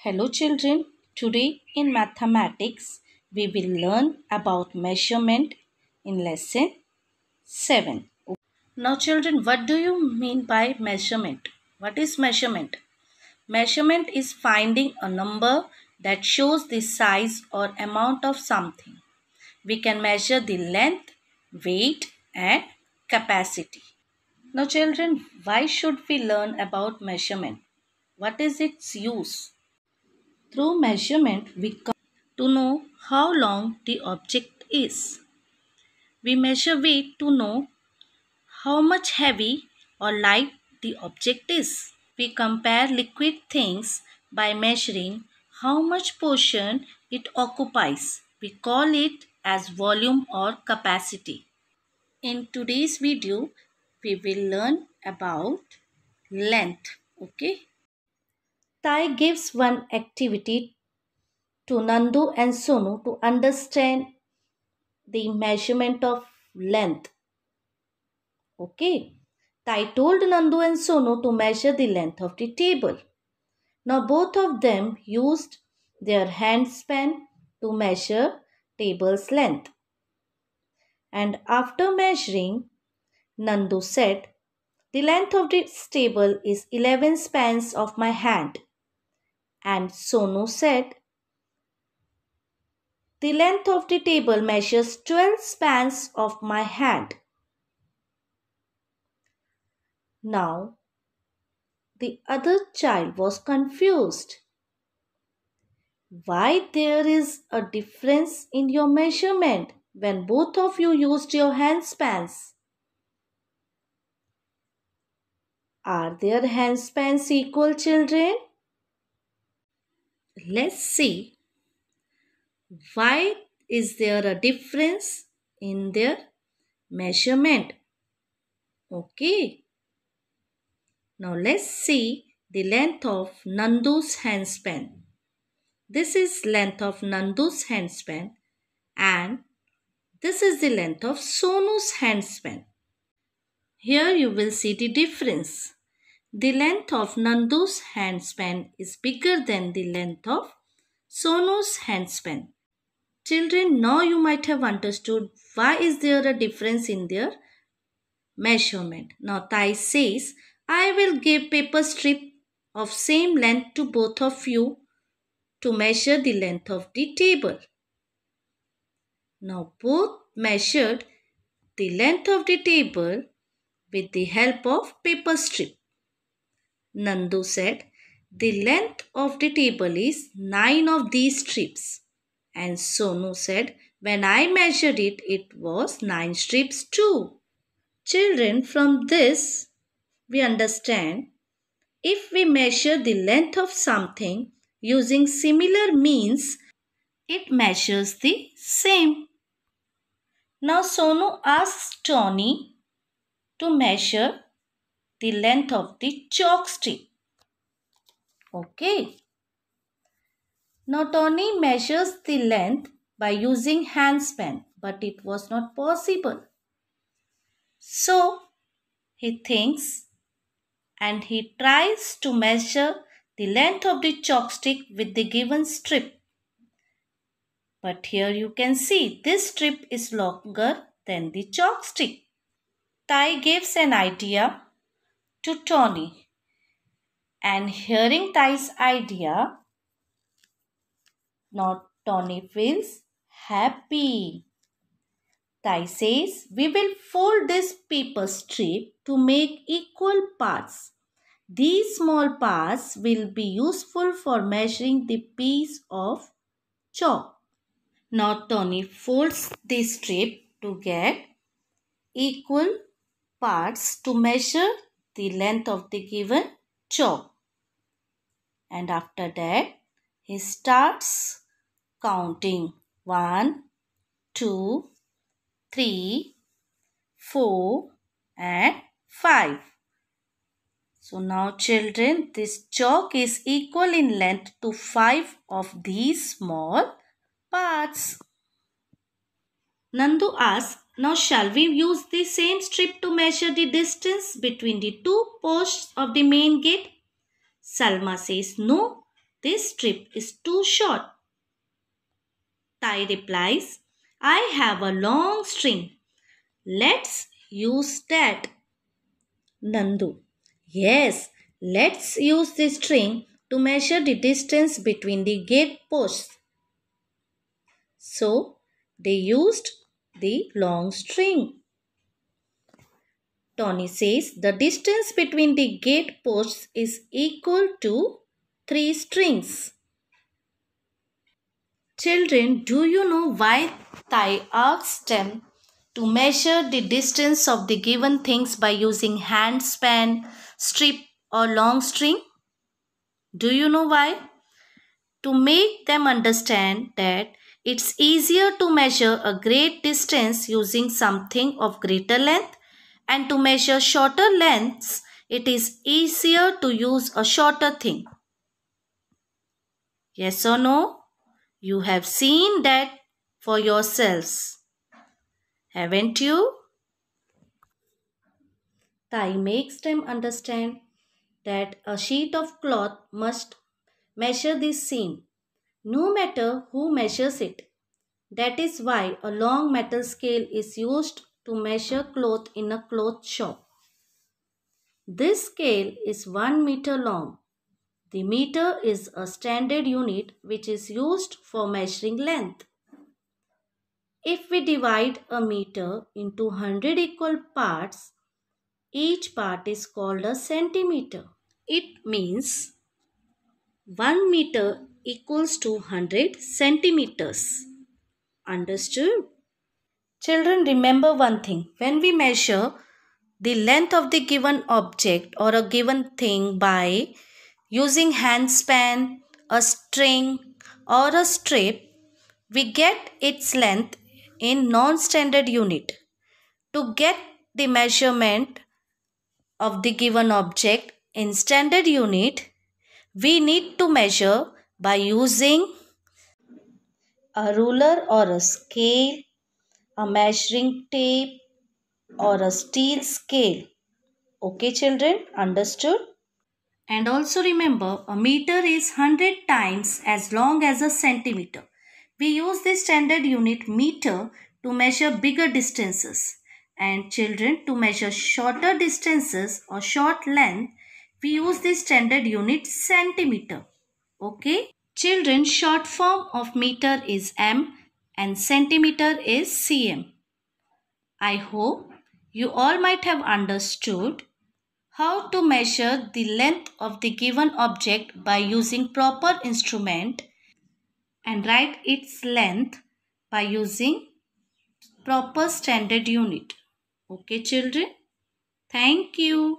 Hello children, today in mathematics we will learn about measurement in lesson 7. Now children, what do you mean by measurement? What is measurement? Measurement is finding a number that shows the size or amount of something. We can measure the length, weight and capacity. Now children, why should we learn about measurement? What is its use? Through measurement, we come to know how long the object is. We measure weight to know how much heavy or light the object is. We compare liquid things by measuring how much portion it occupies. We call it as volume or capacity. In today's video, we will learn about length. Okay. Tai gives one activity to Nandu and Sonu to understand the measurement of length. Okay. Tai told Nandu and Sonu to measure the length of the table. Now both of them used their hand span to measure table's length. And after measuring, Nandu said, "The length of this table is 11 spans of my hand." And Sonu said, "The length of the table measures 12 spans of my hand." Now, the other child was confused. Why there is a difference in your measurement when both of you used your hand spans? Are their hand spans equal, children? Let's see. Why is there a difference in their measurement? Okay. Now let's see the length of Nandu's handspan. This is length of Nandu's handspan and this is the length of Sonu's handspan. Here you will see the difference. The length of Nandu's handspan is bigger than the length of Sonu's handspan. Children, now you might have understood why is there a difference in their measurement. Now Tai says, "I will give paper strip of same length to both of you to measure the length of the table." Now both measured the length of the table with the help of paper strip. Nandu said, "The length of the table is 9 of these strips." And Sonu said, "When I measured it, it was 9 strips too." Children, from this we understand if we measure the length of something using similar means, it measures the same. Now Sonu asks Tony to measure the length of the chalk stick. Okay. Now Tony measures the length by using handspan, but it was not possible. So he thinks and he tries to measure the length of the chalk stick with the given strip. But here you can see this strip is longer than the chalk stick. Tai gives an idea to Tony, and hearing Tai's idea, now Tony feels happy. Tai says, "We will fold this paper strip to make equal parts. These small parts will be useful for measuring the piece of chalk." Now Tony folds the strip to get equal parts to measure the length of the given chalk. And after that, he starts counting 1, 2, 3, 4 and 5. So now children, this chalk is equal in length to 5 of these small parts. Nandu asks, "Now shall we use the same strip to measure the distance between the two posts of the main gate?" Salma says, "No, This strip is too short. Tai replies, I have a long string. Let's use that. Nandu, yes, let's use this string to measure the distance between the gate posts. So, they used the long string. Tony says the distance between the gate posts is equal to 3 strings. Children, do you know why Tai asked them to measure the distance of the given things by using hand span, strip or long string? Do you know why? To make them understand that it's easier to measure a great distance using something of greater length, and to measure shorter lengths it is easier to use a shorter thing. Yes or no? You have seen that for yourselves, haven't you? Tai makes them understand that a sheet of cloth must measure the same, no matter who measures it. That is why a long metal scale is used to measure cloth in a cloth shop. This scale is 1 meter long. The meter is a standard unit which is used for measuring length. If we divide a meter into 100 equal parts, each part is called a centimeter. It means 1 meter equals to 100 centimeters. Understood? Children, remember one thing. When we measure the length of the given object or a given thing by using hand span, a string or a strip, we get its length in non-standard unit. To get the measurement of the given object in standard unit, we need to measure by using a ruler or a scale, a measuring tape or a steel scale. Okay children, understood? And also remember, a meter is 100 times as long as a centimeter. We use the standard unit meter to measure bigger distances, and children, to measure shorter distances or short length, we use the standard unit centimeter. Okay? Children, short form of meter is m and centimeter is cm. I hope you all might have understood how to measure the length of the given object by using proper instrument and write its length by using proper standard unit. Okay children? Thank you.